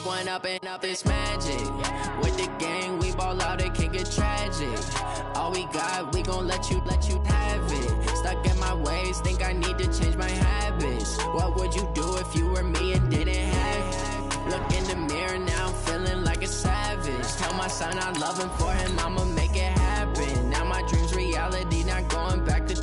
One up and up is magic. With the gang, we ball out, it can get tragic. All we got, we gon' let you have it. Stuck in my ways, think I need to change my habits. What would you do if you were me and didn't have it? Look in the mirror now, I'm feeling like a savage. Tell my son I love him, for him I'ma make it happen. Now my dream's reality, not going back to.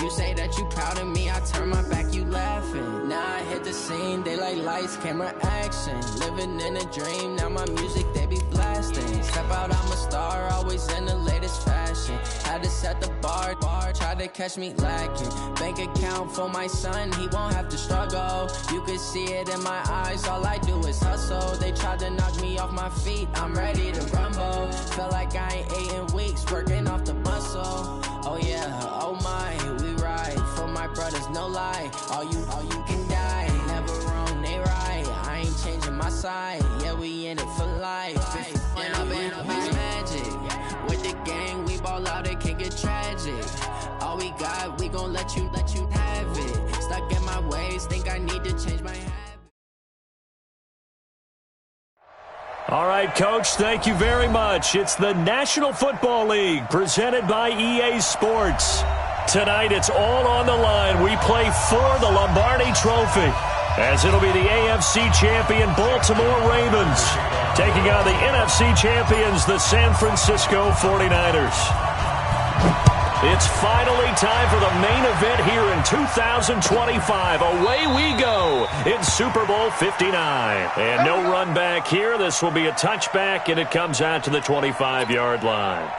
You say that you proud of me, I turn my back, you laughing. Now I hit the scene, they like lights, camera, action. Living in a dream, now my music, they be blasting. Step out, I'm a star, always in the latest fashion. Had to set the bar, try to catch me lacking. Bank account for my son, he won't have to struggle. You can see it in my eyes, all I do is hustle. They tried to knock me off my feet, I'm ready to rumble. Felt like I ain't ate in weeks, working off the muscle. Oh yeah, oh my, we ride for my brothers, no lie. All you can die, never wrong, they right. I ain't changing my side, yeah, we in it for life. And up is magic. With the gang, we ball out, it can get tragic. All we got, we gon' let you have it. Stuck in my ways, think I need to change my habit. All right, Coach, thank you very much. It's the National Football League presented by EA Sports. Tonight, it's all on the line. We play for the Lombardi Trophy, as it'll be the AFC champion Baltimore Ravens taking on the NFC champions, the San Francisco 49ers. It's finally time for the main event here in 2025. Away we go in Super Bowl 59. And no run back here. This will be a touchback, and it comes out to the 25-yard line.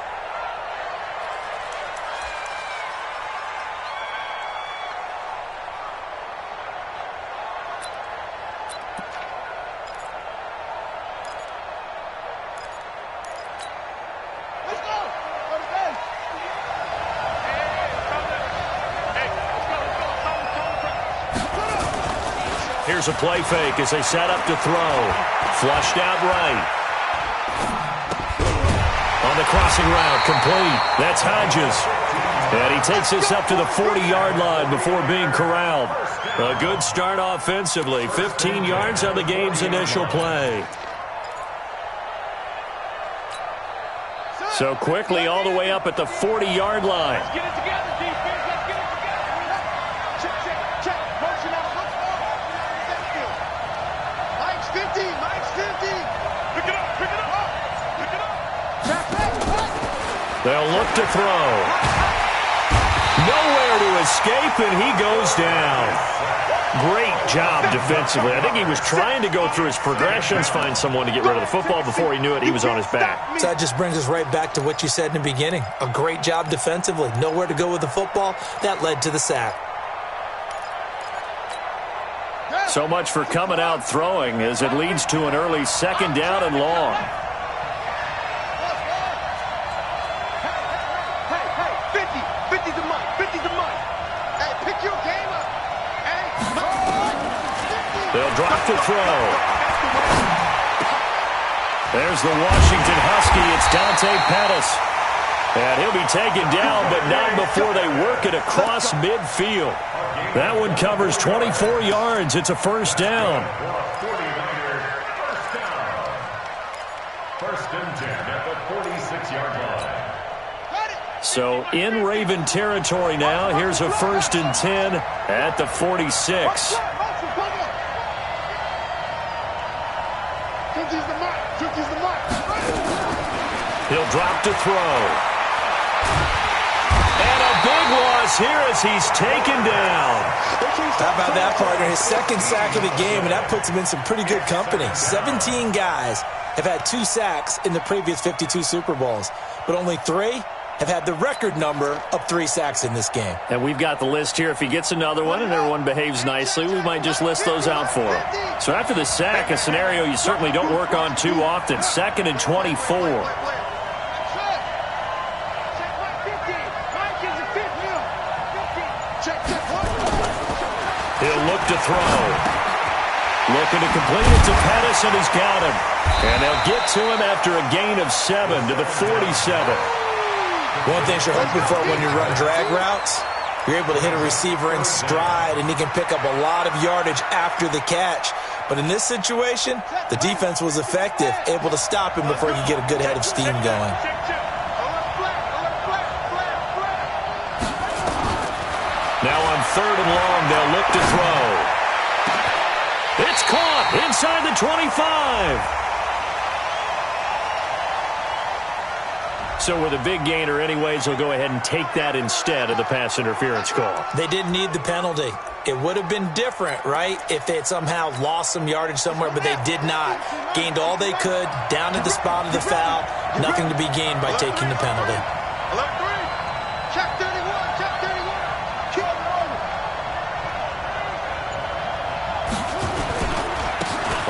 Here's a play fake as they set up to throw. Flushed out right. On the crossing route, complete. That's Hodges. And he takes this up to the 40-yard line before being corralled. A good start offensively. 15 yards on the game's initial play. So quickly all the way up at the 40-yard line. Get it together, defense. Let's get it together. Check. Motion out. Look forward. Mike's 50. Pick it up. They'll look to throw. Nowhere to escape, and he goes down. Great job defensively. I think he was trying to go through his progressions, find someone to get rid of the football. Before he knew it, he was on his back. So that just brings us right back to what you said in the beginning. A great job defensively. Nowhere to go with the football. That led to the sack. So much for coming out throwing as it leads to an early second down and long. They'll drop to throw. There's the Washington Husky. It's Dante Pettis. And he'll be taken down, but not before they work it across midfield. That one covers 24 yards. It's a first down. First and 10 at the 46-yard line. So in Raven territory now. Here's a first and 10 at the 46. He'll drop to throw. And a big loss here as he's taken down. How about that, partner? His second sack of the game, and that puts him in some pretty good company. 17 guys have had 2 sacks in the previous 52 Super Bowls, but only 3 have had the record number of 3 sacks in this game. And we've got the list here. If he gets another one and everyone behaves nicely, we might just list those out for him. So after the sack, a scenario you certainly don't work on too often. 2nd and 24. He'll look to throw. Looking to complete it to Pettis, and he's got him. And they'll get to him after a gain of 7 to the 47. One thing you're hoping for when you run drag routes, You're able to hit a receiver in stride, and he can pick up a lot of yardage after the catch. But in this situation, the defense was effective, able to stop him before he could get a good head of steam going. Now on 3rd and long, they'll look to throw. It's caught inside the 25. So with a big gainer anyways, they'll go ahead and take that instead of the pass interference call. They didn't need the penalty. It would have been different, right, if they had somehow lost some yardage somewhere, but they did not. Gained all they could, down at the spot of the foul. Nothing to be gained by taking the penalty. Check 31, check 31. Keep it over.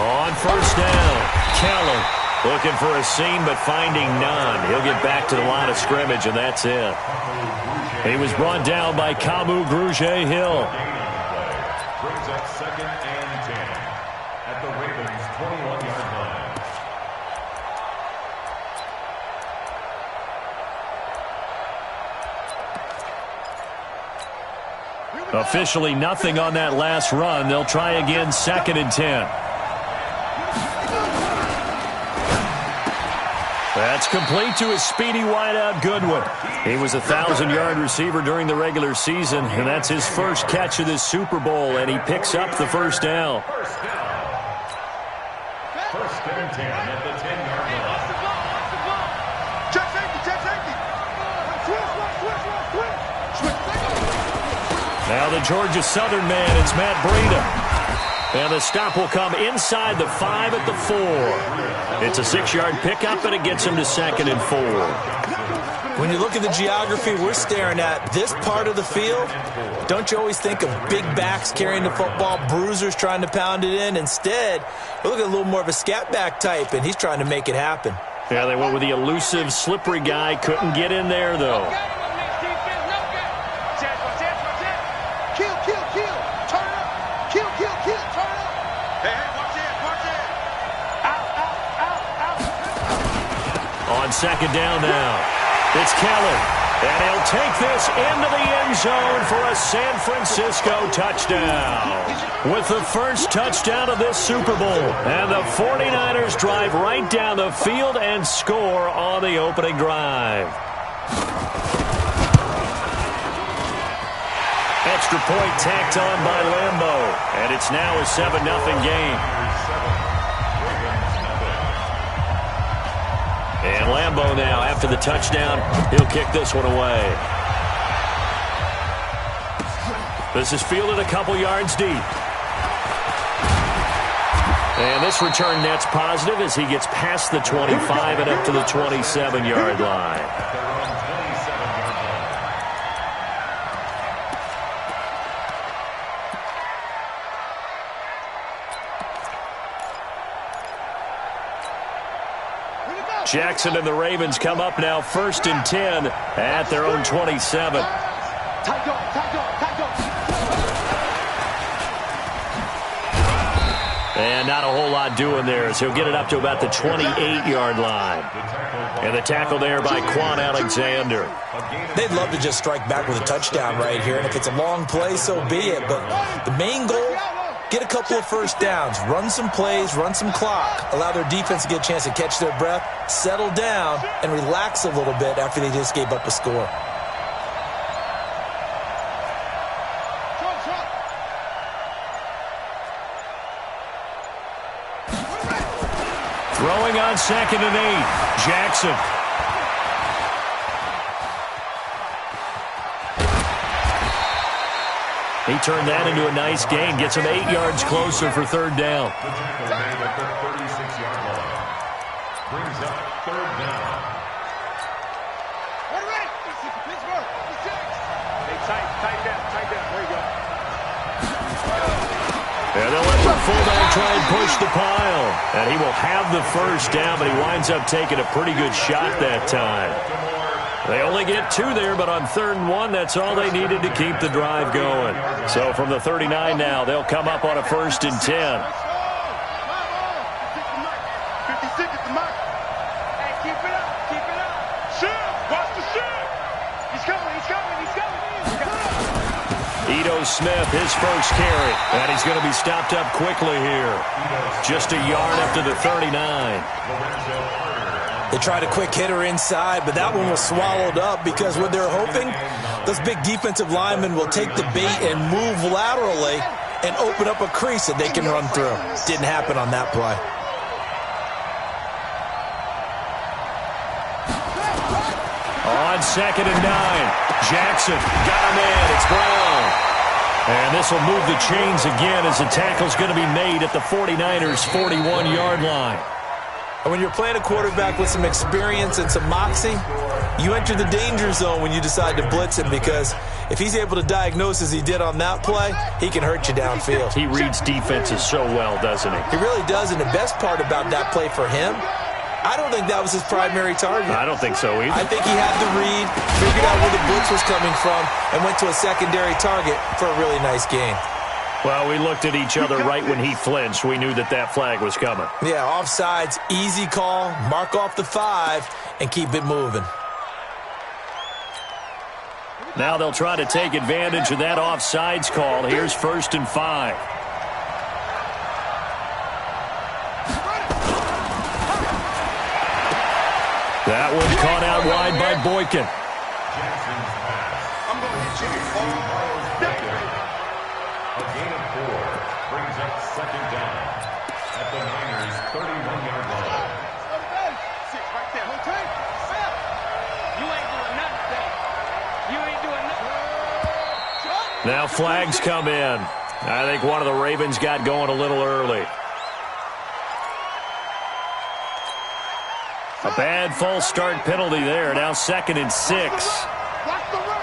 On 1st down, Keller looking for a seam, but finding none. He'll get back to the line of scrimmage, and that's it. He was brought down by Kamu Grugier-Hill. Brings up 2nd and 10 at the Ravens' 21-yard line. Officially nothing on that last run. They'll try again 2nd and 10. That's complete to his speedy wideout Goodwin. He was a 1,000-yard receiver during the regular season, and that's his first catch of this Super Bowl, and he picks up the 1st down. 1st and 10 at the 10-yard line. Check safety, check safety. Switch. Now the Georgia Southern man, it's Matt Breida. And the stop will come inside the 5 at the 4. It's a 6-yard pickup, and it gets him to 2nd and 4. When you look at the geography we're staring at, this part of the field, don't you always think of big backs carrying the football, bruisers trying to pound it in? Instead, we look at a little more of a scat back type, and he's trying to make it happen. Yeah, they went with the elusive, slippery guy. Couldn't get in there, though. On 2nd down now, it's Keller, and he'll take this into the end zone for a San Francisco touchdown. With the first touchdown of this Super Bowl, and the 49ers drive right down the field and score on the opening drive. Extra point tacked on by Lambeau, and it's now a 7-0 game. And Lambeau now, after the touchdown, he'll kick this one away. This is fielded a couple yards deep. And this return net's positive as he gets past the 25 and up to the 27-yard line. Jackson and the Ravens come up now 1st and 10 at their own 27. And not a whole lot doing there as he'll get it up to about the 28-yard line. And the tackle there by Quan Alexander. They'd love to just strike back with a touchdown right here, and if it's a long play, so be it. But the main goal, get a couple of first downs, run some plays, run some clock, allow their defense to get a chance to catch their breath, settle down, and relax a little bit after they just gave up a score. Throwing on 2nd and 8, Jackson. He turned that into a nice gain, gets him 8 yards closer for 3rd down. The tackle made at the 36-yard line. Brings up 3rd down. What right? Pittsburgh. Hey, tight down. There you go. And they'll let the fullback try and push the pile. And he will have the 1st down, but he winds up taking a pretty good shot that time. They only get 2 there, but on 3rd and 1, that's all they needed to keep the drive going. So from the 39 now, they'll come up on a 1st and 10. 56 at the mark. Hey, keep it up. Shoot! Watch the shoot! He's coming. Smith, his first carry. And he's going to be stopped up quickly here. Just a yard up to the 39. They tried a quick hitter inside, but that one was swallowed up because what they're hoping, those big defensive linemen will take the bait and move laterally and open up a crease that they can run through. Didn't happen on that play. On 2nd and 9, Jackson got him in. It's Brown. And this will move the chains again as the tackle's going to be made at the 49ers' 41-yard line. And when you're playing a quarterback with some experience and some moxie, you enter the danger zone when you decide to blitz him, because if he's able to diagnose as he did on that play, he can hurt you downfield. He reads defenses so well, doesn't he? He really does, and the best part about that play for him, I don't think that was his primary target. I don't think so either. I think he had the read, figured out where the blitz was coming from, and went to a secondary target for a really nice gain. Well, we looked at each other right when he flinched. We knew that that flag was coming. Yeah, offsides, easy call, mark off the 5, and keep it moving. Now they'll try to take advantage of that offsides call. Here's 1st and 5. That one caught out wide by Boykin. I'm going to hit you all day. A gain of 4 brings up 2nd down at the Niners' 31-yard line. Sit right there. You ain't doing nothing. You ain't doing nothing. Now flags come in. I think one of the Ravens got going a little early. A bad false start penalty there. Now 2nd and 6. Block the run.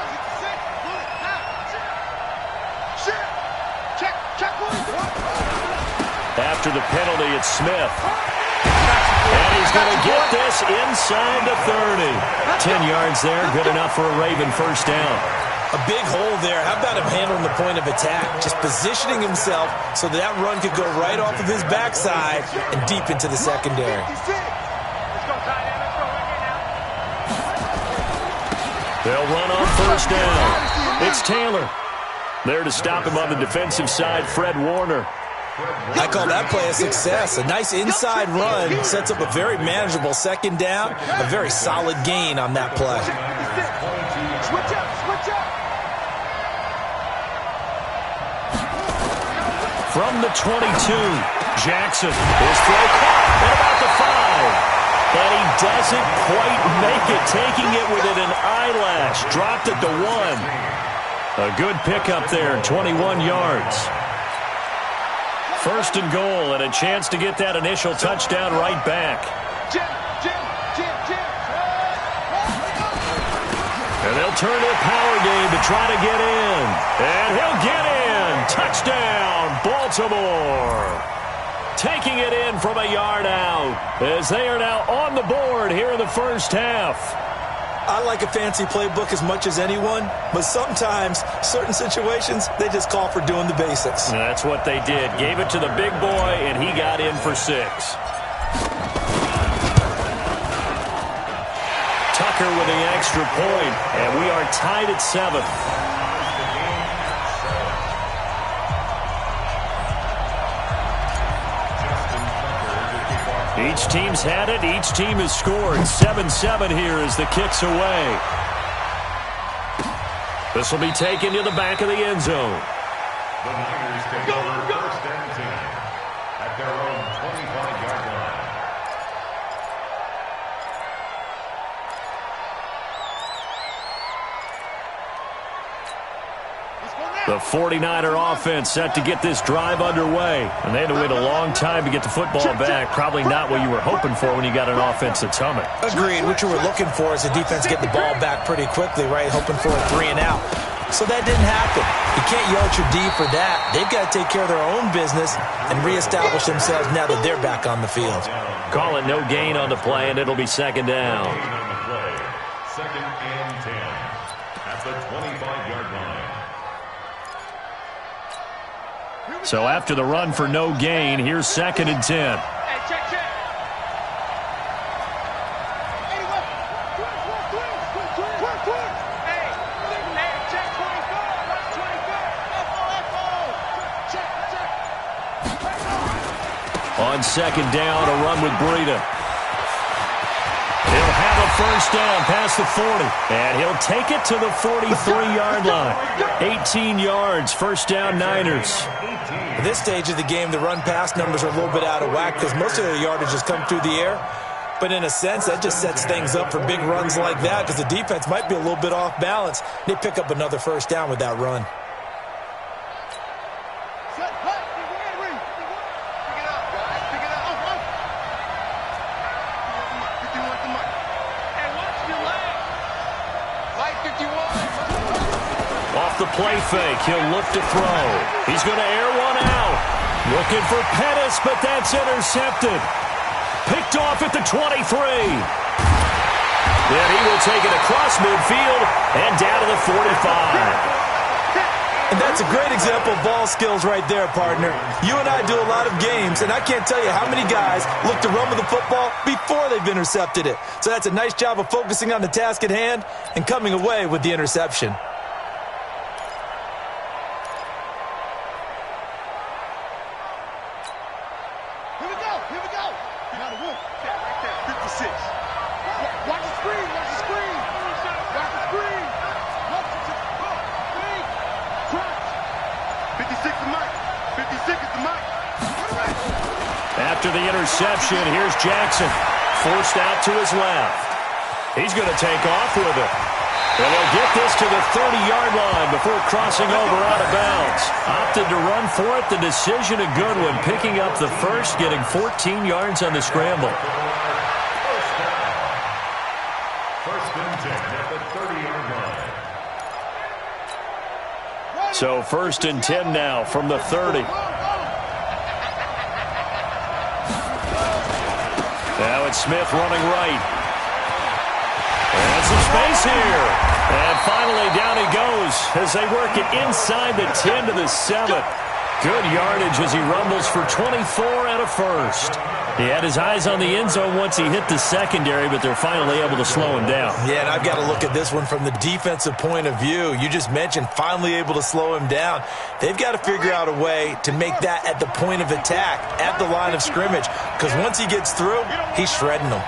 Check one. After the penalty, it's Smith. And he's going to get this inside the 30. 10 yards there, good enough for a Raven first down. A big hole there. How about him handling the point of attack? Just positioning himself so that run could go right off of his backside and deep into the secondary. They'll run on first down. It's Taylor. There to stop him on the defensive side, Fred Warner. I call that play a success. A nice inside run sets up a very manageable 2nd down. A very solid gain on that play. Switch up. From the 22, Jackson is throw caught at about the 5. And he doesn't quite make it, taking it within an eyelash. Dropped at the 1. A good pickup there, 21 yards. 1st and goal, and a chance to get that initial touchdown right back. And they'll turn to a power game to try to get in. And he'll get in. Touchdown, Baltimore. Taking it in from a yard out as they are now on the board here in the first half. I like a fancy playbook as much as anyone, but sometimes certain situations, they just call for doing the basics. And that's what they did. Gave it to the big boy, and he got in for 6. Tucker with the extra point, and we are tied at 7. Each team's had it. Each team has scored. 7-7 here as the kick's away. This will be taken to the back of the end zone. The Niners take over 1st and 10 at their own 25-yard line. The 49er offense set to get this drive underway. And they had to wait a long time to get the football back. Probably not what you were hoping for when you got an offense that's humming. Agreed. What you were looking for is the defense get the ball back pretty quickly, right? Hoping for a 3 and out. So that didn't happen. You can't yell at your D for that. They've got to take care of their own business and reestablish themselves now that they're back on the field. Call it no gain on the play, and it'll be 2nd down. 2nd and 10 at the 25-yard line. So after the run for no gain, here's 2nd and 10. Hey, check. Hey, check 24. On second down, a run with Breida. He'll have a first down past the 40, and he'll take it to the 43-yard line. 18 yards, first down, Niners. At this stage of the game, the run-pass numbers are a little bit out of whack because most of their yardage has come through the air. But in a sense, that just sets things up for big runs like that because the defense might be a little bit off balance. They pick up another first down with that run. Off the play fake, he'll look to throw. He's going to air one out. Looking for Pettis, but that's intercepted. Picked off at the 23. Then he will take it across midfield and down to the 45. And that's a great example of ball skills right there, partner. You and I do a lot of games, and I can't tell you how many guys look to run with the football before they've intercepted it. So that's a nice job of focusing on the task at hand and coming away with the interception. After the interception, here's Jackson. Forced out to his left. He's going to take off with it. And he'll get this to the 30-yard line before crossing over out of bounds. Opted to run for it. The decision a good one. Picking up the first, getting 14 yards on the scramble. First and 10 at the 30-yard line. So first and 10 now from the 30. Now it's Smith running right. And some space here. And finally down he goes as they work it inside the 10 to the 7. Good yardage as he rumbles for 24 and a first. He had his eyes on the end zone once he hit the secondary, but they're finally able to slow him down. Yeah, and I've got to look at this one from the defensive point of view. You just mentioned finally able to slow him down. They've got to figure out a way to make that at the point of attack, at the line of scrimmage, because once he gets through, he's shredding them.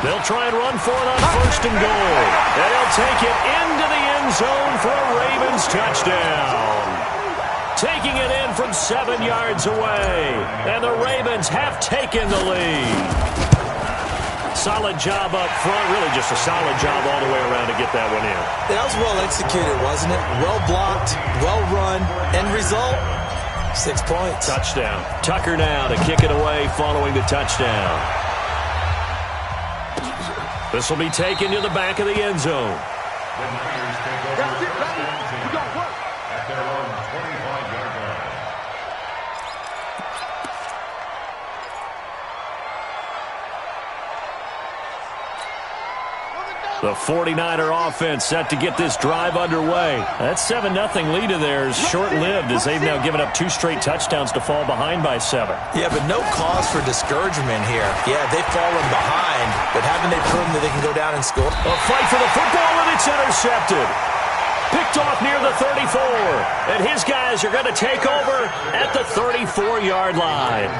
They'll try and run for it on first and goal. And he'll take it into the end zone for a Ravens touchdown. Taking it in from 7 yards away. And the Ravens have taken the lead. Solid job up front. Really just a solid job all the way around to get that one in. That was well executed, wasn't it? Well blocked, well run. End result, 6 points. Touchdown. Tucker now to kick it away following the touchdown. This will be taken to the back of the end zone. The Niners take over first and 10 at their own 25-yard line. The 49er offense set to get this drive underway. That 7-0 lead of theirs short-lived as they've now given up 2 straight touchdowns to fall behind by 7. Yeah, but no cause for discouragement here. Yeah, they've fallen behind, but haven't they proven that they can go down and score? A fight for the football, and it's intercepted. Picked off near the 34, and his guys are going to take over at the 34-yard line.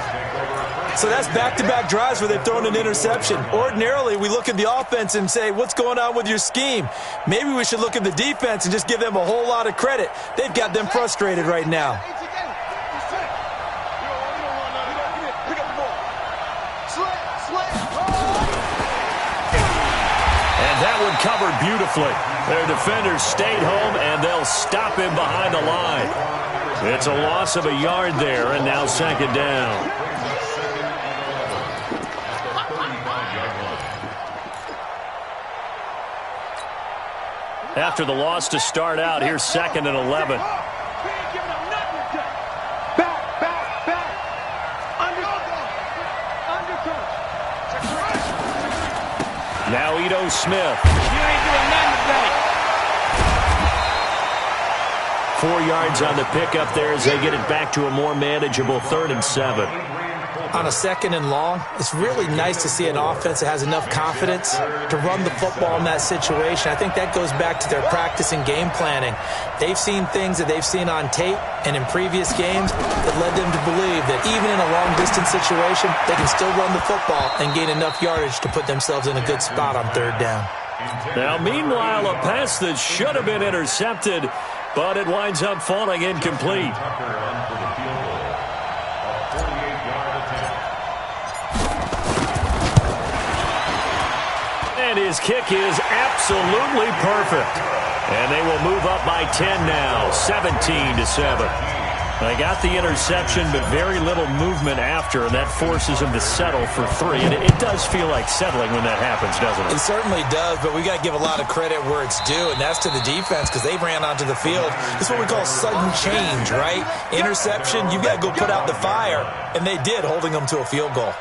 So that's back-to-back drives where they've thrown an interception. Ordinarily, we look at the offense and say, what's going on with your scheme? Maybe we should look at the defense and just give them a whole lot of credit. They've got them frustrated right now. And that one covered beautifully. Their defenders stayed home, and they'll stop him behind the line. It's a loss of a yard there, and now second down. After the loss to start out, here's second and 11. Now Ito Smith. 4 yards on the pickup there as they get it back to a more manageable 3rd and 7. on a 2nd and long, it's really nice to see an offense that has enough confidence to run the football in that situation. I think that goes back to their practice and game planning. They've seen things that they've seen on tape and in previous games that led them to believe that even in a long-distance situation, they can still run the football and gain enough yardage to put themselves in a good spot on 3rd down. Now, meanwhile, a pass that should have been intercepted, but it winds up falling incomplete. And his kick is absolutely perfect. And they will move up by 10 now, 17-7. They got the interception, but very little movement after, and that forces them to settle for 3. And it does feel like settling when that happens, doesn't it? It certainly does, but we got to give a lot of credit where it's due, and that's to the defense because they ran onto the field. It's what we call sudden change, right? Interception, you got to go put out the fire, and they did, holding them to a field goal.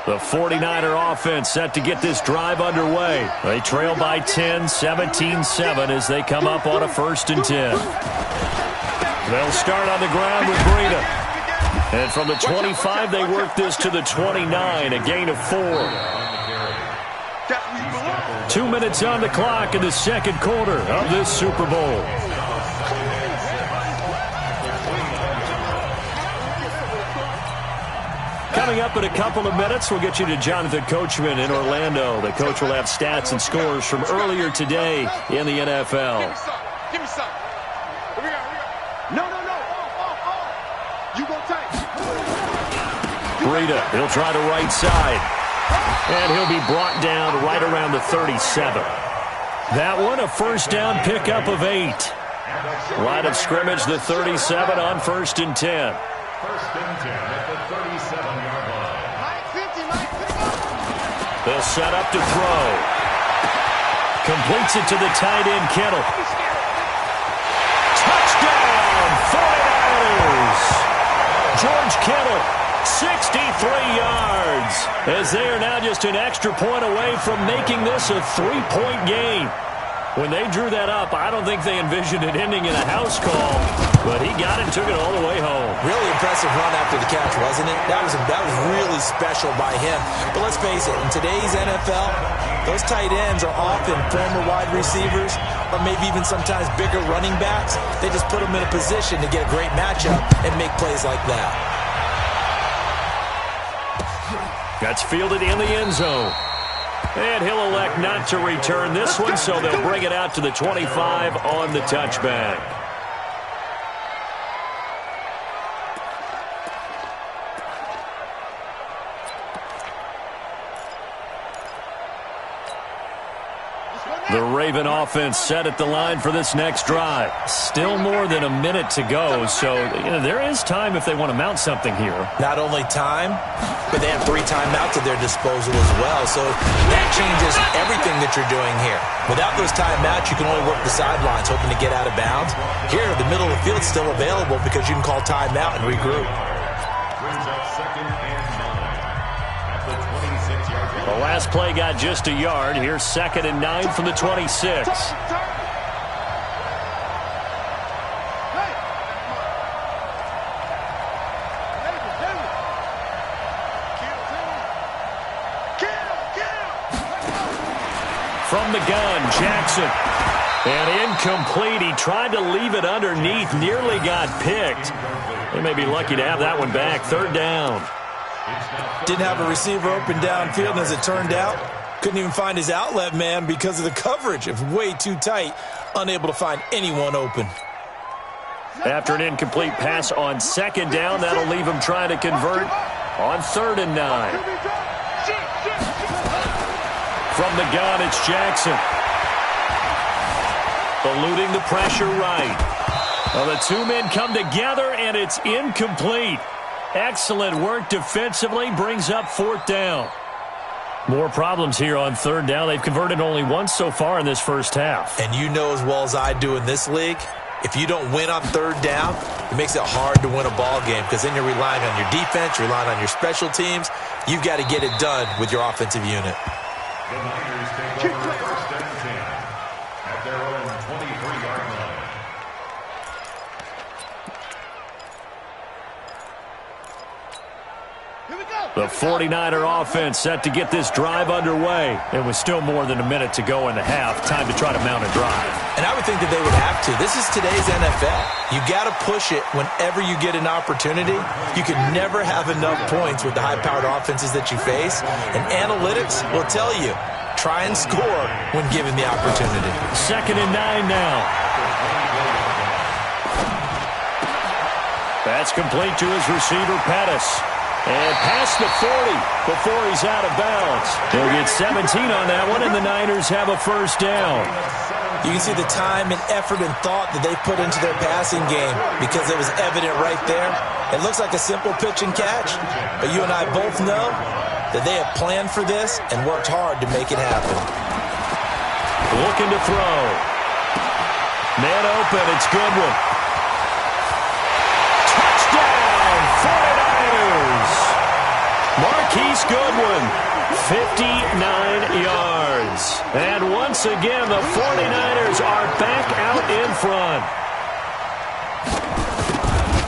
The 49er offense set to get this drive underway. They trail by 10, 17-7 as they come up on a 1st and 10. They'll start on the ground with Breida. And from the 25, they work this to the 29, a gain of 4. 2 minutes on the clock in the 2nd quarter of this Super Bowl. Coming up in a couple of minutes, we'll get you to Jonathan Coachman in Orlando. The coach will have stats and scores from earlier today in the NFL. Give me some. Here we go. No. You go tight. Breida, he'll try the right side. And he'll be brought down right around the 37. That one, a 1st down pickup of 8. Line of scrimmage, the 37 on 1st and 10. 1st and 10 at the 37-yard line. They'll set up to throw. Completes it to the tight end, Kittle. Touchdown, 49ers! George Kittle, 63 yards, as they are now just an extra point away from making this a 3-point game. When they drew that up, I don't think they envisioned it ending in a house call, but he got it and took it all the way home. Really impressive run after the catch, wasn't it? That was really special by him. But let's face it, in today's NFL, those tight ends are often former wide receivers or maybe even sometimes bigger running backs. They just put them in a position to get a great matchup and make plays like that. That's fielded in the end zone. And he'll elect not to return this one, so they'll bring it out to the 25 on the touchback. The Raven offense set at the line for this next drive. Still more than a minute to go, so there is time if they want to mount something here. Not only time, but they have 3 timeouts at their disposal as well, so that changes everything that you're doing here. Without those timeouts, you can only work the sidelines, hoping to get out of bounds. Here, the middle of the field is still available because you can call timeout and regroup. Brings up 2nd and 9 at the 26-yard line. The last play got just a yard. Here's 2nd and 9 from the 26. From the gun, Jackson. And incomplete. He tried to leave it underneath. Nearly got picked. They may be lucky to have that one back. 3rd down. Didn't have a receiver open downfield, and as it turned out, couldn't even find his outlet man because of the coverage. It was way too tight. Unable to find anyone open. After an incomplete pass on 2nd down, that'll leave him trying to convert on 3rd and 9. From the gun, it's Jackson. Eluding the pressure right. Well, the 2 men come together, and it's incomplete. Excellent work defensively, brings up 4th down. More problems here on 3rd down. They've converted only once so far in this first half. And you know as well as I do in this league, if you don't win on 3rd down, it makes it hard to win a ball game because then you're relying on your defense, you're relying on your special teams. You've got to get it done with your offensive unit. The Niners take over 1st The 49er offense set to get this drive underway. It was still more than a minute to go in the half. Time to try to mount a drive. And I would think that they would have to. This is today's NFL. You got to push it whenever you get an opportunity. You can never have enough points with the high-powered offenses that you face. And analytics will tell you, try and score when given the opportunity. 2nd and 9 now. That's complete to his receiver, Pettis. And past the 40 before he's out of bounds. He'll get 17 on that one, and the Niners have a first down. You can see the time and effort and thought that they put into their passing game because it was evident right there. It looks like a simple pitch and catch, but you and I both know that they have planned for this and worked hard to make it happen. Looking to throw. Man open, it's Goodwin. Touchdown, 49ers! Marquise Goodwin, 59 yards. And once again, the 49ers are back out in front.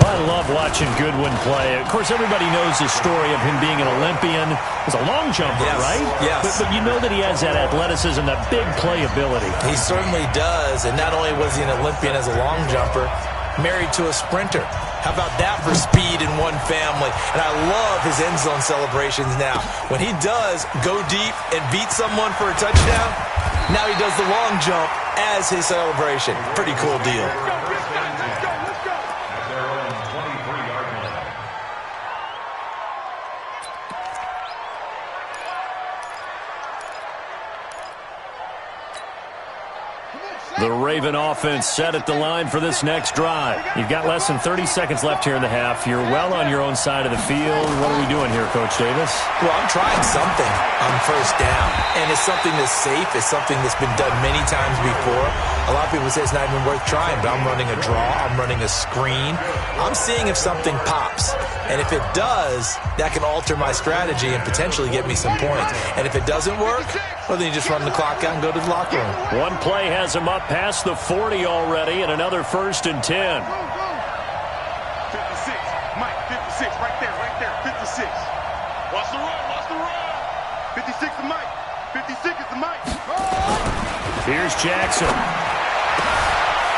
I love watching Goodwin play. Of course, everybody knows the story of him being an Olympian. He's a long jumper, yes, right? Yes. But you know that he has that athleticism, that big playability. He certainly does. And not only was he an Olympian as a long jumper, married to a sprinter. How about that for speed in one family? And I love his end zone celebrations now. When he does go deep and beat someone for a touchdown, now he does the long jump as his celebration. Pretty cool deal. The Raven offense set at the line for this next drive. You've got less than 30 seconds left here in the half. You're well on your own side of the field. What are we doing here, Coach Davis? Well, I'm trying something on first down. And it's something that's safe. It's something that's been done many times before. A lot of people say it's not even worth trying, but I'm running a draw. I'm running a screen. I'm seeing if something pops. And if it does, that can alter my strategy and potentially get me some points. And if it doesn't work, well, then you just run the clock out and go to the locker room. One play has him up past the 40 already, and another 1st and 10. 56. Mike, 56. Right there. 56. Watch the run. 56 to Mike. 56 is the Mike. Here's Jackson.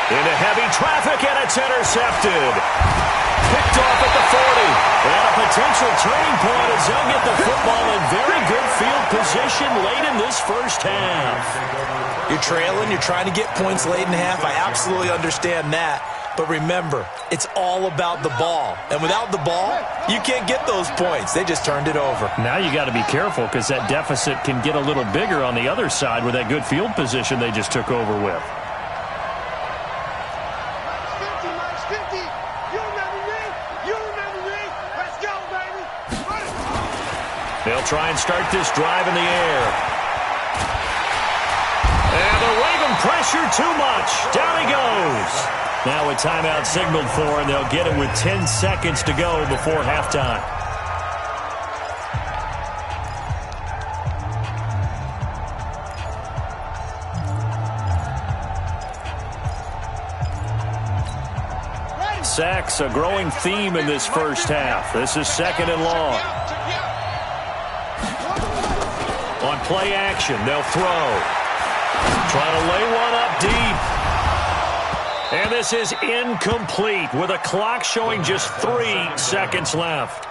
Into heavy traffic, and it's intercepted. Picked off at the 40. And a potential turning point as they'll get the football in very good field position late in this first half. You're trailing. You're trying to get points late in half. I absolutely understand that. But remember, it's all about the ball. And without the ball, you can't get those points. They just turned it over. Now you got to be careful because that deficit can get a little bigger on the other side with that good field position they just took over with. They'll try and start this drive in the air. And the Raven pressure too much. Down he goes. Now a timeout signaled for, and they'll get it with 10 seconds to go before halftime. Sacks, a growing theme in this first half. This is 2nd and long. On play action, they'll throw. Try to lay one up deep. And this is incomplete with a clock showing just 3 seconds left.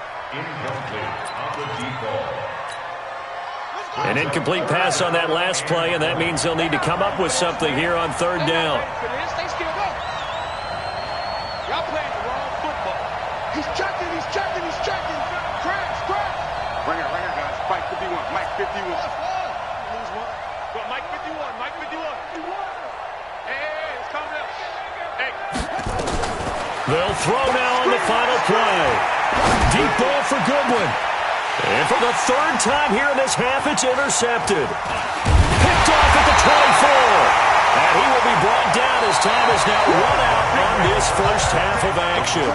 An incomplete pass on that last play, and that means they'll need to come up with something here on 3rd down. Y'all playing the wrong football. He's checking. Crash. Right here, guys. Mike 51. Mike 51. Lose one. Go, Mike 51. Hey, it's coming up. Hey. They'll throw now on the final play. Deep ball for Goodwin. And for the 3rd time here in this half, it's intercepted. Picked off at the 24. And he will be brought down as time is now run out on this first half of action.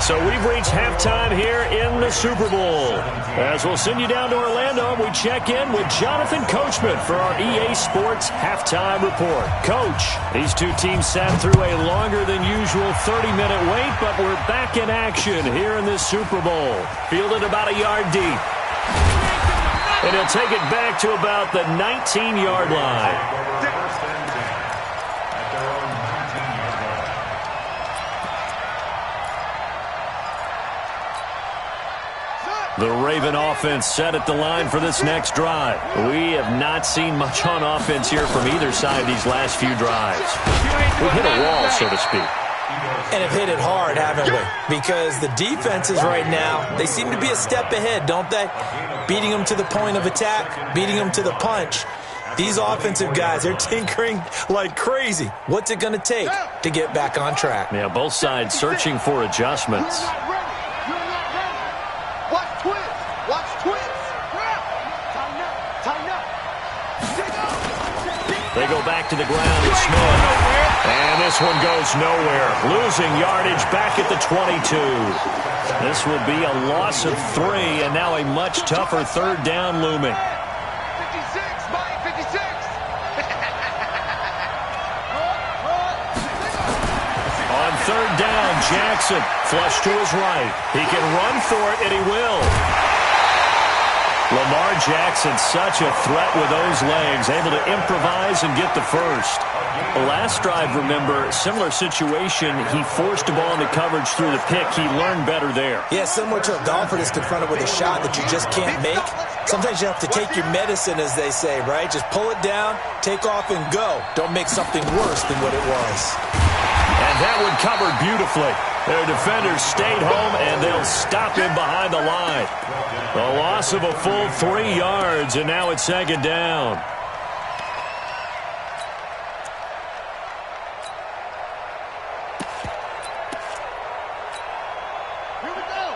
So we've reached halftime here in the Super Bowl. As we'll send you down to Orlando, we check in with Jonathan Coachman for our EA Sports Halftime Report. Coach, these two teams sat through a longer than usual 30-minute wait, but we're back in action here in this Super Bowl. Fielded about a yard deep. And he'll take it back to about the 19-yard line. The Raven offense set at the line for this next drive. We have not seen much on offense here from either side these last few drives. We've hit a wall, so to speak. And have hit it hard, haven't we? Because the defenses right now, they seem to be a step ahead, don't they? Beating them to the point of attack, beating them to the punch. These offensive guys, they're tinkering like crazy. What's it going to take to get back on track? Yeah, both sides searching for adjustments. They go back to the ground with Smith. And this one goes nowhere. Losing yardage back at the 22. This will be a loss of 3, and now a much tougher third down looming. 56, Mike, 56. On third down, Jackson flush to his right. He can run for it, and he will. Lamar Jackson, such a threat with those legs, able to improvise and get the first. The last drive, remember, similar situation. He forced the ball into coverage through the pick. He learned better there. Yeah, similar to a golfer that's confronted with a shot that you just can't make. Sometimes you have to take your medicine, as they say, right? Just pull it down, take off, and go. Don't make something worse than what it was. And that one covered beautifully. Their defenders stayed home, and they'll stop him behind the line. The loss of a full 3 yards, and now it's second down. Here we go.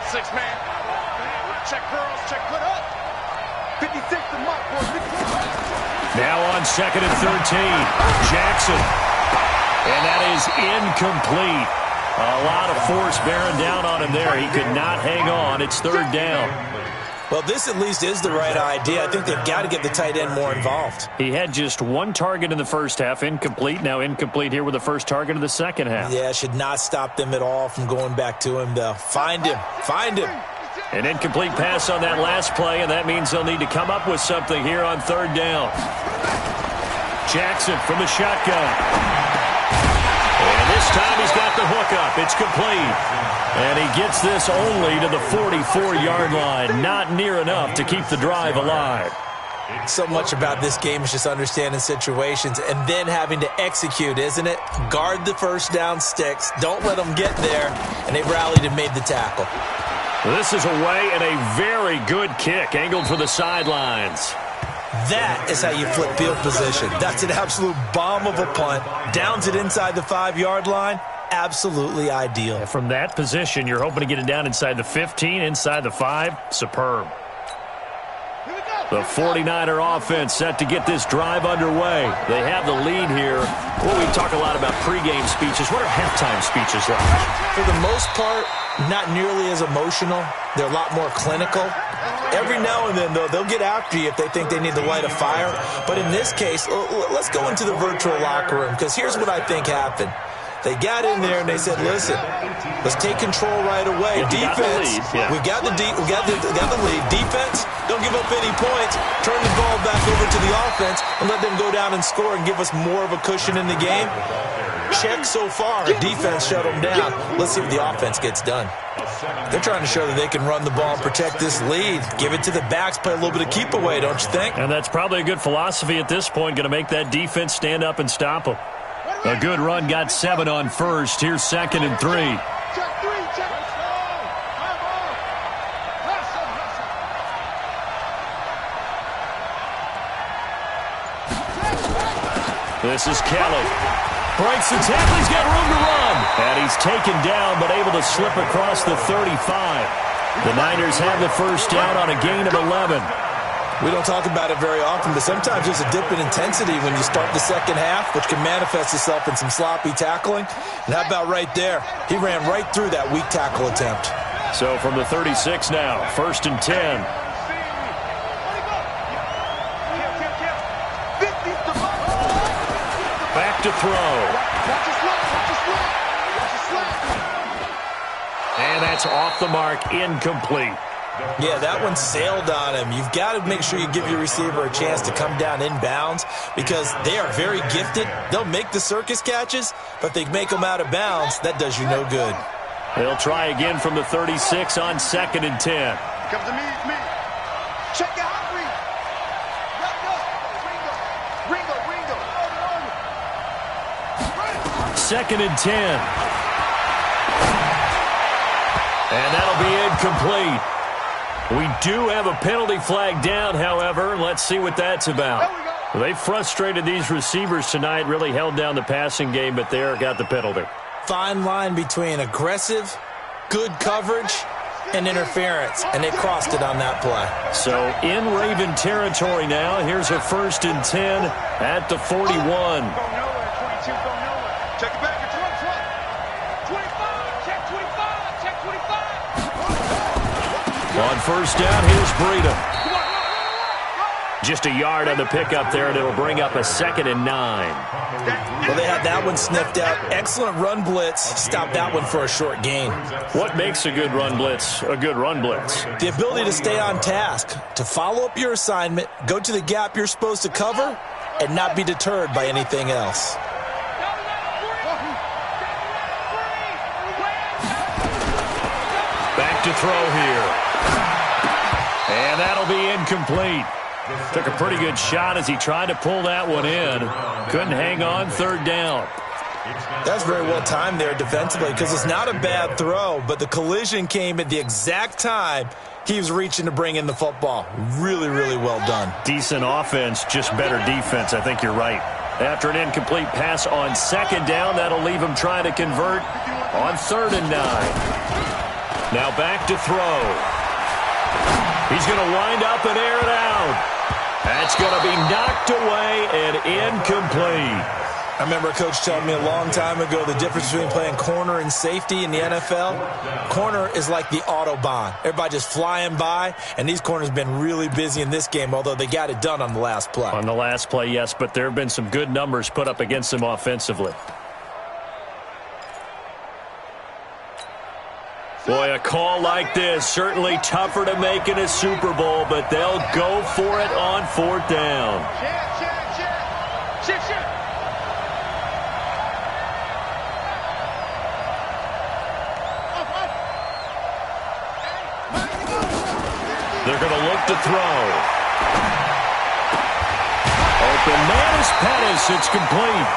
6 man. Check curls, check put up. 56 to Mike. Now on second and 13, Jackson. And that is incomplete. A lot of force bearing down on him there. He could not hang on. It's third down. Well, this at least is the right idea. I think they've got to get the tight end more involved. He had just 1 target in the first half, incomplete. Now incomplete here with the first target of the second half. Yeah, should not stop them at all from going back to him, though. Find him. Find him. An incomplete pass on that last play, and that means they'll need to come up with something here on third down. Jackson from the shotgun. And this time he's got the hookup. It's complete. And he gets this only to the 44-yard line. Not near enough to keep the drive alive. So much about this game is just understanding situations and then having to execute, isn't it? Guard the first down sticks. Don't let them get there. And they rallied and made the tackle. This is away and a very good kick angled for the sidelines. That is how you flip field position. That's an absolute bomb of a punt. Downs it inside the 5-yard line. Absolutely ideal. And from that position, you're hoping to get it down inside the 15, inside the 5. Superb. The 49er offense set to get this drive underway. They have the lead here. Well, we talk a lot about pregame speeches. What are halftime speeches like? For the most part, not nearly as emotional. They're a lot more clinical. Every now and then, though, they'll get after you if they think they need to light a fire. But in this case, let's go into the virtual locker room, because here's what I think happened. They got in there and they said, listen, let's take control right away. Defense, we got the lead. Defense, don't give up any points. Turn the ball back over to the offense and let them go down and score and give us more of a cushion in the game. Check so far. Defense shut them down. Let's see what the offense gets done. They're trying to show that they can run the ball and protect this lead. Give it to the backs, play a little bit of keep away, don't you think? And that's probably a good philosophy at this point, going to make that defense stand up and stop them. A good run got 7 on first. Here's second and 3. This is Kelly. Breaks the tackle. He's got room to run. And he's taken down, but able to slip across the 35. The Niners have the first down on a gain of 11. We don't talk about it very often, but sometimes there's a dip in intensity when you start the second half, which can manifest itself in some sloppy tackling. And how about right there? He ran right through that weak tackle attempt. So from the 36 now, 1st and 10. Back to throw. And that's off the mark, incomplete. Yeah, that one sailed on him. You've got to make sure you give your receiver a chance to come down inbounds because they are very gifted. They'll make the circus catches, but if they make them out of bounds, that does you no good. They'll try again from the 36 on 2nd and 10. Comes to me. Check out Ringo. 2nd and 10. And that'll be incomplete. We do have a penalty flag down, however. Let's see what that's about. They frustrated these receivers tonight, really held down the passing game, but there got the penalty. Fine line between aggressive, good coverage, and interference, and they crossed it on that play. So in Raven territory now, here's a 1st and 10 at the 41. Go nowhere, 22, go nowhere. Check it back, it's front. 25, check 25, check 25. On 1st down, here's Breida. Just a yard on the pickup there, and it'll bring up a 2nd and 9. Well, they had that one sniffed out. Excellent run blitz. Stopped that one for a short gain. What makes a good run blitz a good run blitz? The ability to stay on task, to follow up your assignment, go to the gap you're supposed to cover, and not be deterred by anything else. Back to throw here. And that'll be incomplete. Took a pretty good shot as he tried to pull that one in. Couldn't hang on, 3rd down. That's very well timed there defensively because it's not a bad throw, but the collision came at the exact time he was reaching to bring in the football. Really, really well done. Decent offense, just better defense. I think you're right. After an incomplete pass on 2nd down, that'll leave him trying to convert on 3rd and 9. Now back to throw. He's going to wind up and air it out. That's going to be knocked away and incomplete. I remember a coach telling me a long time ago the difference between playing corner and safety in the NFL. Corner is like the Autobahn. Everybody just flying by, and these corners have been really busy in this game, although they got it done on the last play. On the last play, yes, but there have been some good numbers put up against them offensively. Boy, a call like this, certainly tougher to make in a Super Bowl, but they'll go for it on 4th down. They're going to look to throw. Open man is Pettis. It's complete.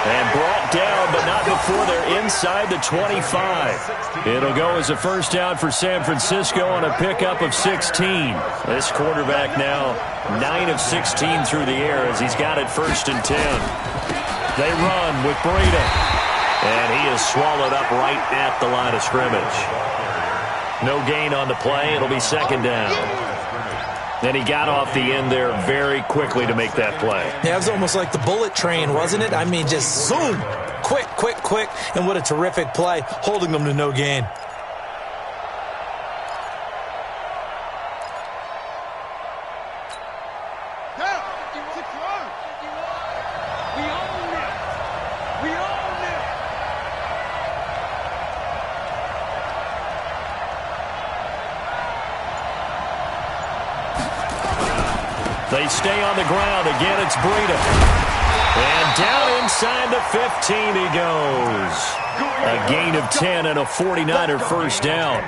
And brought down, but not before they're inside the 25. It'll go as a 1st down for San Francisco on a pickup of 16. This quarterback now 9 of 16 through the air as he's got it 1st and 10. They run with Breida. And he is swallowed up right at the line of scrimmage. No gain on the play. It'll be 2nd down. Then he got off the end there very quickly to make that play. Yeah, it was almost like the bullet train, wasn't it? I mean, just zoom. Quick. And what a terrific play, holding them to no gain. They stay on the ground. Again, it's Breida. And down inside the 15 he goes. A gain of 10 and a 49er 1st down.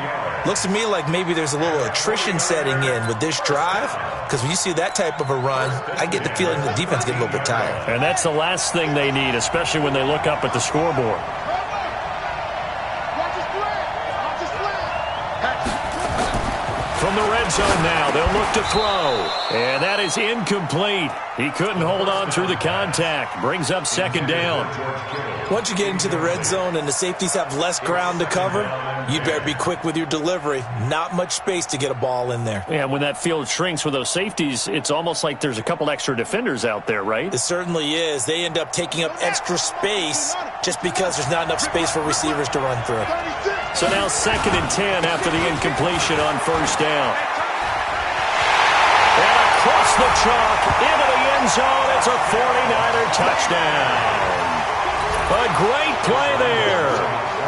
Looks to me like maybe there's a little attrition setting in with this drive, because when you see that type of a run, I get the feeling the defense gets a little bit tired. And that's the last thing they need, especially when they look up at the scoreboard. From the red red zone now. They'll look to throw. And that is incomplete. He couldn't hold on through the contact. Brings up second down. Once you get into the red zone and the safeties have less ground to cover, you better be quick with your delivery. Not much space to get a ball in there. Yeah, when that field shrinks with those safeties, it's almost like there's a couple extra defenders out there, right? It certainly is. They end up taking up extra space just because there's not enough space for receivers to run through. So now 2nd and 10 after the incompletion on first down. And across the chalk into the end zone, it's a 49er touchdown. A great play there.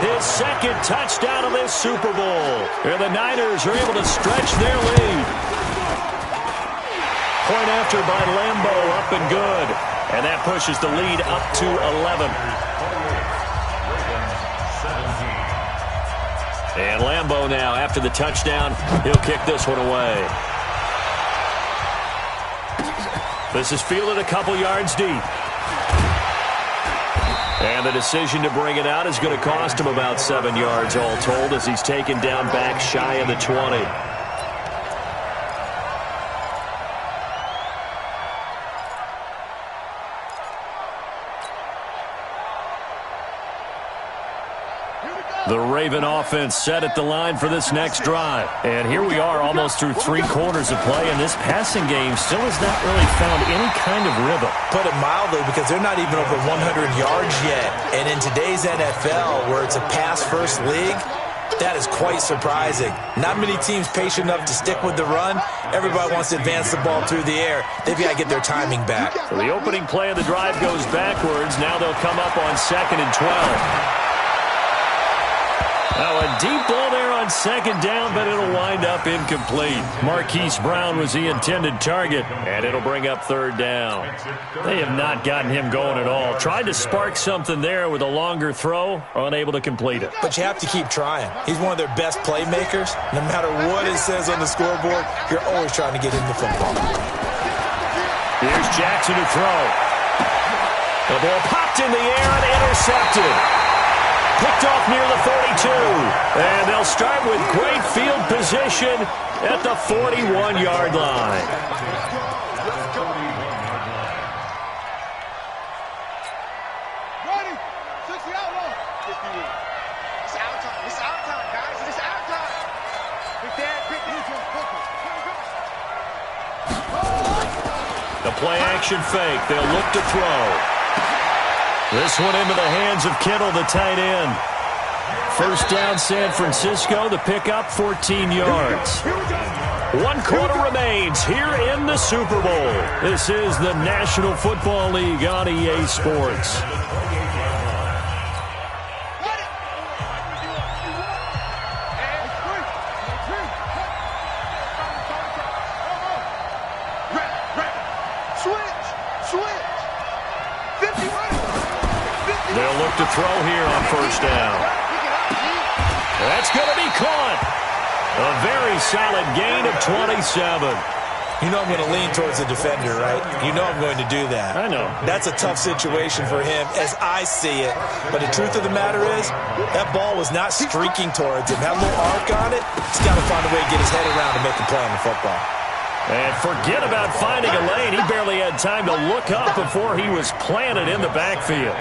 His 2nd touchdown of this Super Bowl. And the Niners are able to stretch their lead. Point after by Lambo, up and good. And that pushes the lead up to 11. And Lambo now, after the touchdown, he'll kick this one away. This is fielded a couple yards deep. And the decision to bring it out is going to cost him about 7 yards all told as he's taken down back shy of the 20. The Raven offense set at the line for this next drive. And here we are almost through 3/4 of play, and this passing game still has not really found any kind of rhythm. Put it mildly, because they're not even over 100 yards yet. And in today's NFL, where it's a pass-first league, that is quite surprising. Not many teams patient enough to stick with the run. Everybody wants to advance the ball through the air. They've got to get their timing back. So the opening play of the drive goes backwards. Now they'll come up on 2nd and 12. Now a deep ball there on 2nd down, but it'll wind up incomplete. Marquise Brown was the intended target, and it'll bring up 3rd down. They have not gotten him going at all. Tried to spark something there with a longer throw, unable to complete it. But you have to keep trying. He's one of their best playmakers. No matter what it says on the scoreboard, you're always trying to get him the football. Here's Jackson to throw. The ball popped in the air and intercepted. Picked off near the 42. And they'll start with great field position at the 41-yard line. Ready? 60 outlaw. 51. It's out time. It's out time, guys. It's out time. Big Dad, big The play action fake. They'll look to throw. This one into the hands of Kittle, the tight end. First down, San Francisco. The pickup, 14 yards. 1/4 remains here in the Super Bowl. This is the National Football League on EA Sports. They'll look to throw here on first down. That's going to be caught. A very solid gain of 27. You know I'm going to lean towards the defender, right? You know I'm going to do that. I know. That's a tough situation for him as I see it. But the truth of the matter is, that ball was not streaking towards him. Had a little arc on it. He's got to find a way to get his head around to make a play on the football. And forget about finding a lane. He barely had time to look up before he was planted in the backfield.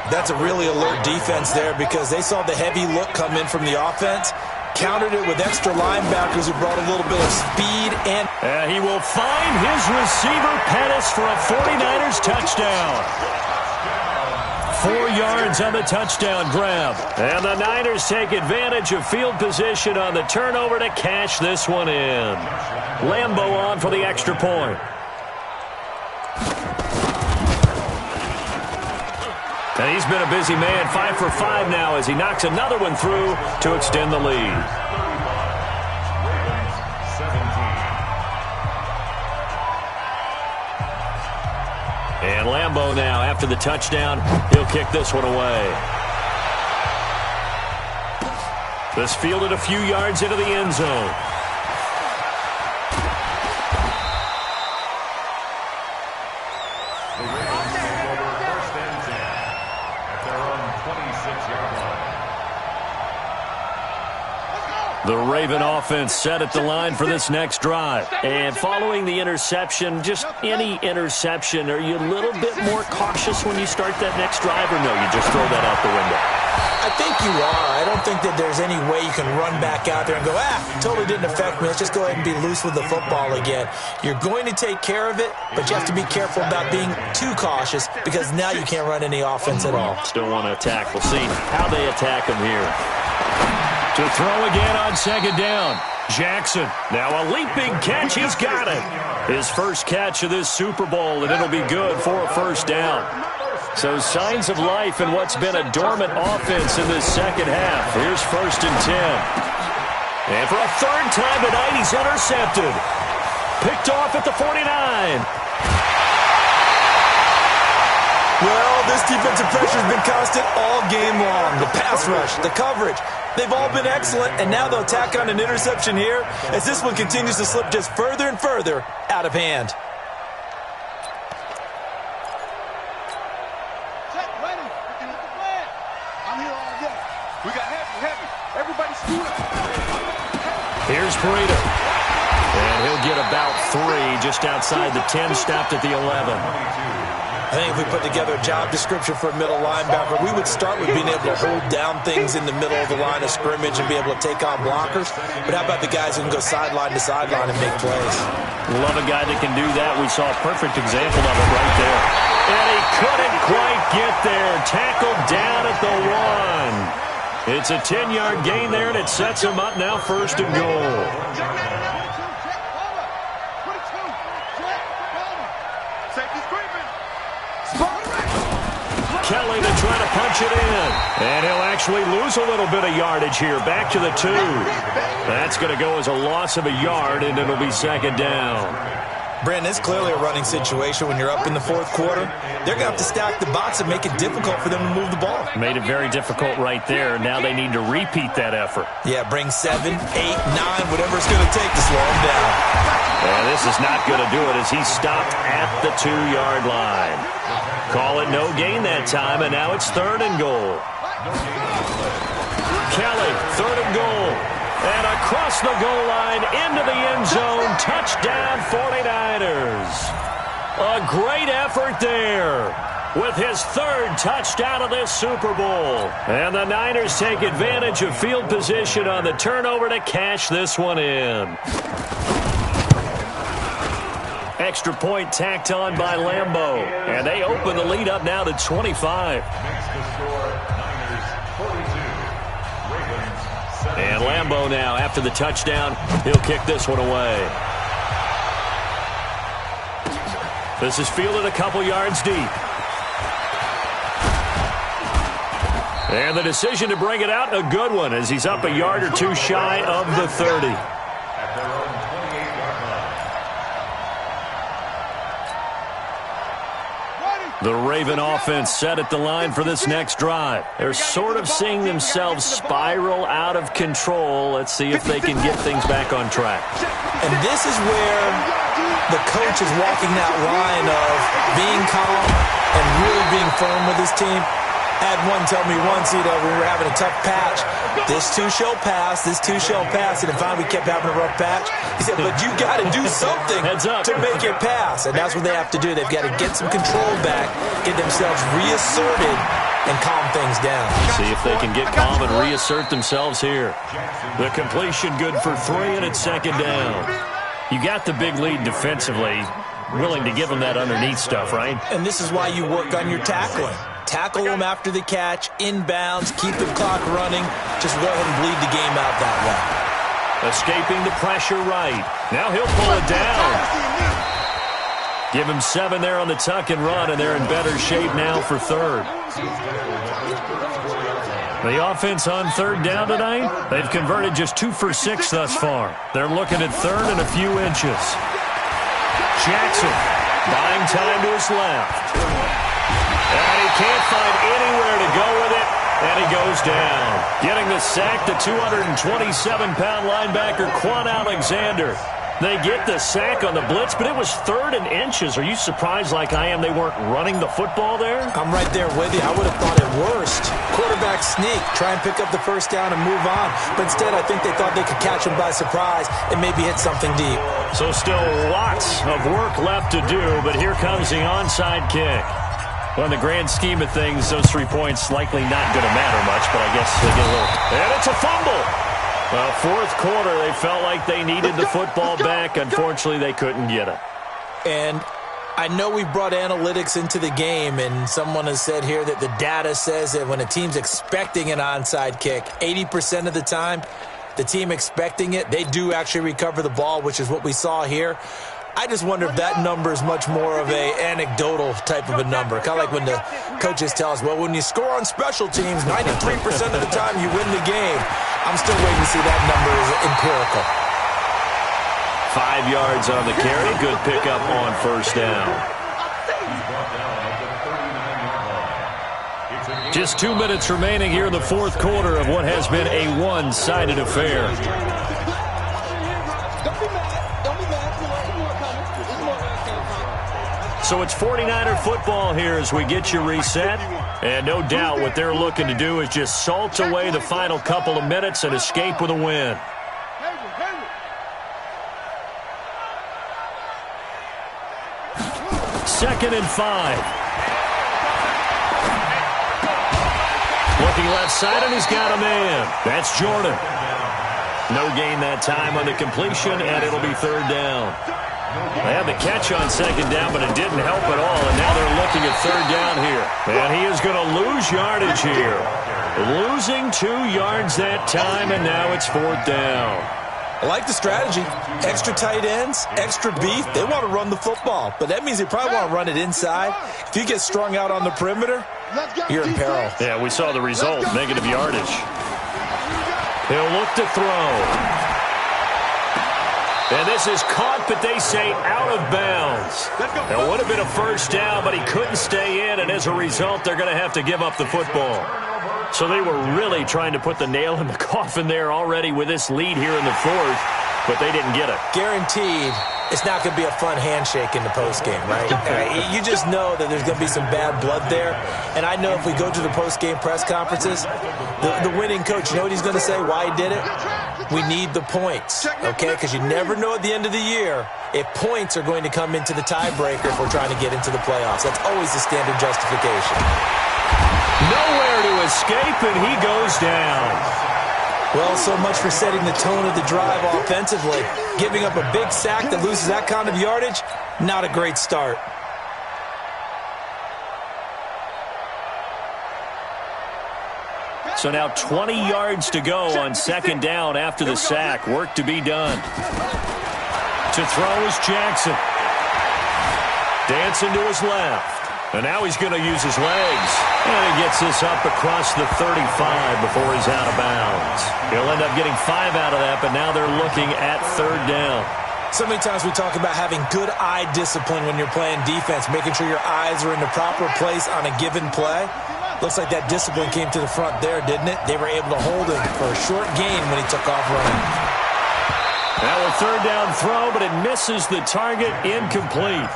That's a really alert defense there because they saw the heavy look come in from the offense, countered it with extra linebackers who brought a little bit of speed and he will find his receiver Pettis for a 49ers touchdown. 4 yards on the touchdown grab. And the Niners take advantage of field position on the turnover to cash this one in. Lambo on for the extra point. And he's been a busy man, 5 for 5 now as he knocks another one through to extend the lead. And Lambo now, after the touchdown, he'll kick this one away. This fielded a few yards into the end zone. The Raven offense set at the line for this next drive. And following the interception, just any interception, are you a little bit more cautious when you start that next drive, or no, you just throw that out the window? I think you are. I don't think that there's any way you can run back out there and go, totally didn't affect me. Let's just go ahead and be loose with the football again. You're going to take care of it, but you have to be careful about being too cautious because now you can't run any offense at all. Still want to attack. We'll see how they attack him here. To throw again on second down. Jackson, now a leaping catch. He's got it. His first catch of this Super Bowl, and it'll be good for a first down. So signs of life in what's been a dormant offense in this second half. Here's 1st and 10. And for a third time tonight, he's intercepted. Picked off at the 49. Well, this defensive pressure has been constant all game long. The pass rush, the coverage, they've all been excellent, and now they'll tack on an interception here as this one continues to slip just further and further out of hand. Here's Parita. And he'll get about 3 just outside the 10, stopped at the 11. I think if we put together a job description for a middle linebacker, we would start with being able to hold down things in the middle of the line of scrimmage and be able to take on blockers. But how about the guys who can go sideline to sideline and make plays? Love a guy that can do that. We saw a perfect example of it right there. And he couldn't quite get there. Tackled down at the 1. It's a 10-yard gain there, and it sets him up now 1st and goal. Kelly to try to punch it in. And he'll actually lose a little bit of yardage here. Back to the 2. That's going to go as a loss of a yard, and it'll be 2nd down. Brandon, it's clearly a running situation when you're up in the 4th quarter. They're going to have to stack the box and make it difficult for them to move the ball. Made it very difficult right there. Now they need to repeat that effort. Yeah, bring 7, 8, 9, whatever it's going to take to slow him down. And this is not going to do it as he stopped at the 2-yard line. Call it no gain that time, and now it's 3rd and goal. Kelly, 3rd and goal. And across the goal line, into the end zone, touchdown 49ers. A great effort there with his 3rd touchdown of this Super Bowl. And the Niners take advantage of field position on the turnover to cash this one in. Extra point tacked on by Lambeau. And they open the lead up now to 25. And Lambeau now, after the touchdown, he'll kick this one away. This is fielded a couple yards deep. And the decision to bring it out, a good one, as he's up a yard or 2 shy of the 30. The Raven offense set at the line for this next drive. They're sort of seeing themselves spiral out of control. Let's see if they can get things back on track. And this is where the coach is walking that line of being calm and really being firm with his team. I had one tell me once, when we were having a tough patch, this too shall pass, this too shall pass, and finally we kept having a rough patch. He said, but you got to do something to make it pass, and that's what they have to do. They've got to get some control back, get themselves reasserted, and calm things down. See if they can get calm and reassert themselves here. The completion good for 3, and it's 2nd down. You got the big lead defensively, willing to give them that underneath stuff, right? And this is why you work on your tackling. Tackle them after the catch, inbounds, keep the clock running. Just go ahead and bleed the game out that way. Escaping the pressure right. Now he'll pull it down. Give him 7 there on the tuck and run, and they're in better shape now for 3rd. The offense on 3rd down tonight, they've converted just 2 for 6 thus far. They're looking at 3rd and a few inches. Jackson, buying time to his left. And he can't find anywhere to go with it, and he goes down. Getting the sack, the 227-pound linebacker, Quan Alexander. They get the sack on the blitz, but it was 3rd and inches. Are you surprised like I am they weren't running the football there? I'm right there with you. I would have thought at worst, quarterback sneak, try and pick up the first down and move on. But instead, I think they thought they could catch him by surprise and maybe hit something deep. So still lots of work left to do, but here comes the onside kick. Well, in the grand scheme of things, those 3 points likely not going to matter much, but I guess they get a little... And it's a fumble! Well, 4th quarter, they felt like they needed the football back. Unfortunately, they couldn't get it. And I know we brought analytics into the game, and someone has said here that the data says that when a team's expecting an onside kick, 80% of the time, the team expecting it, they do actually recover the ball, which is what we saw here. I just wonder if that number is much more of a anecdotal type of a number. Kind of like when the coaches tell us, well, when you score on special teams, 93% of the time you win the game. I'm still waiting to see that number is empirical. 5 yards on the carry. Good pickup on first down. Just 2 minutes remaining here in the 4th quarter of what has been a one-sided affair. So it's 49er football here as we get you reset. And no doubt what they're looking to do is just salt away the final couple of minutes and escape with a win. Second and 5. Looking left side, and he's got a man. That's Jordan. No gain that time on the completion, and it'll be 3rd down. They had the catch on 2nd down, but it didn't help at all, and now they're looking at 3rd down here. And he is going to lose yardage here. Losing 2 yards that time, and now it's 4th down. I like the strategy. Extra tight ends, extra beef. They want to run the football, but that means they probably want to run it inside. If you get strung out on the perimeter, you're in peril. Yeah, we saw the result, negative yardage. He'll look to throw. And this is caught, but they say out of bounds. It would have been a first down, but he couldn't stay in, and as a result, they're going to have to give up the football. So they were really trying to put the nail in the coffin there already with this lead here in the 4th, but they didn't get it. Guaranteed, it's not going to be a fun handshake in the postgame, right? You just know that there's going to be some bad blood there. And I know if we go to the postgame press conferences, the winning coach, you know what he's going to say, why he did it? We need the points, okay? Because you never know at the end of the year if points are going to come into the tiebreaker if we're trying to get into the playoffs. That's always the standard justification. Nowhere to escape, and he goes down. Well, so much for setting the tone of the drive offensively. Giving up a big sack that loses that kind of yardage, not a great start. So now 20 yards to go on 2nd down after the sack. Work to be done. To throw is Jackson. Dancing to his left. And now he's going to use his legs. And he gets this up across the 35 before he's out of bounds. He'll end up getting 5 out of that, but now they're looking at 3rd down. So many times we talk about having good eye discipline when you're playing defense, making sure your eyes are in the proper place on a given play. Looks like that discipline came to the front there, didn't it? They were able to hold him for a short gain when he took off running. Now a 3rd down throw, but it misses the target, incomplete.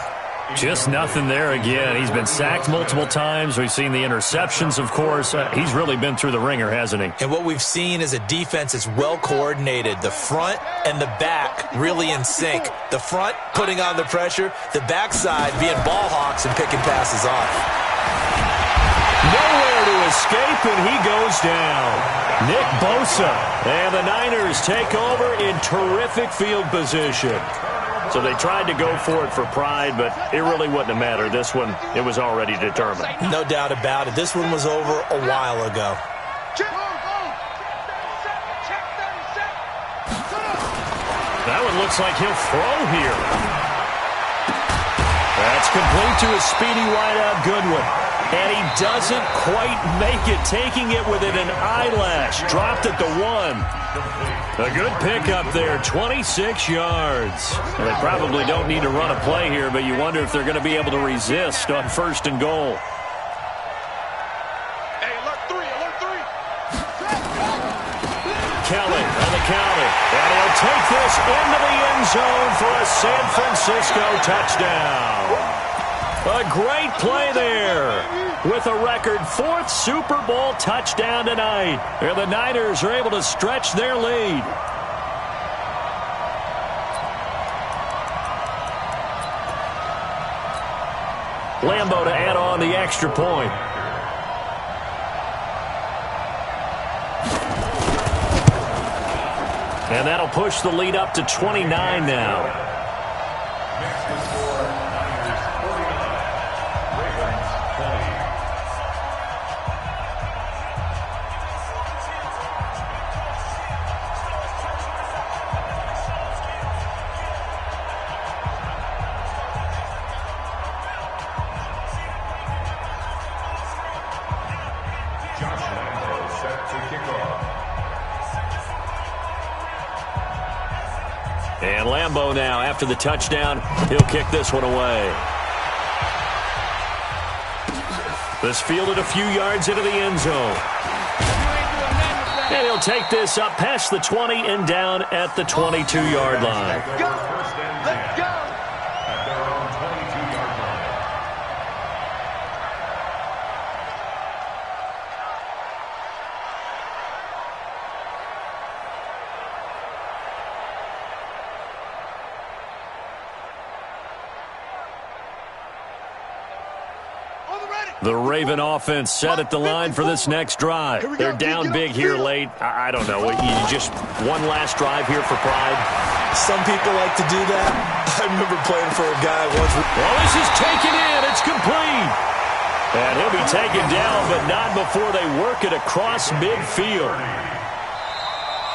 Just nothing there again. He's been sacked multiple times. We've seen the interceptions, of course. He's really been through the ringer, hasn't he? And what we've seen is a defense that's well coordinated. The front and the back really in sync. The front putting on the pressure, the backside being ball hawks and picking passes off. Nowhere to escape, and he goes down. Nick Bosa. And the Niners take over in terrific field position. So they tried to go for it for pride, but it really wouldn't have mattered. This one, it was already determined. No doubt about it. This one was over a while ago. That one looks like he'll throw here. That's complete to a speedy wideout Goodwin. And he doesn't quite make it, taking it within an eyelash. Dropped at the 1. A good pickup there, 26 yards. Well, they probably don't need to run a play here, but you wonder if they're going to be able to resist on 1st and goal. Hey, alert 3, alert 3. Kelly on the counter. And he'll take this into the end zone for a San Francisco touchdown. A great play there with a record 4th Super Bowl touchdown tonight. And the Niners are able to stretch their lead. Lambeau to add on the extra point. And that'll push the lead up to 29 now. Next to score, Niners 49, Ravens 20. Josh Lambeau set to kick off. And Lambeau now, after the touchdown, he'll kick this one away. This fielded a few yards into the end zone. And he'll take this up past the 20 and down at the 22-yard line. First and 10 at their own 22-yard line. The Raven offense set at the line for this next drive. They're down big here late. I don't know. You just one last drive here for pride? Some people like to do that. I remember playing for a guy once. Well, this is taken in. It's complete. And he'll be taken down, but not before they work it across midfield.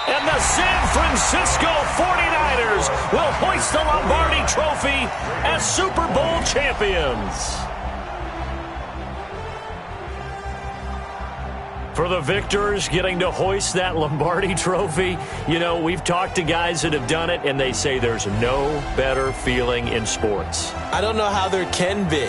And the San Francisco 49ers will hoist the Lombardi Trophy as Super Bowl champions. For the victors getting to hoist that Lombardi Trophy, you know, we've talked to guys that have done it, and they say there's no better feeling in sports. I don't know how there can be.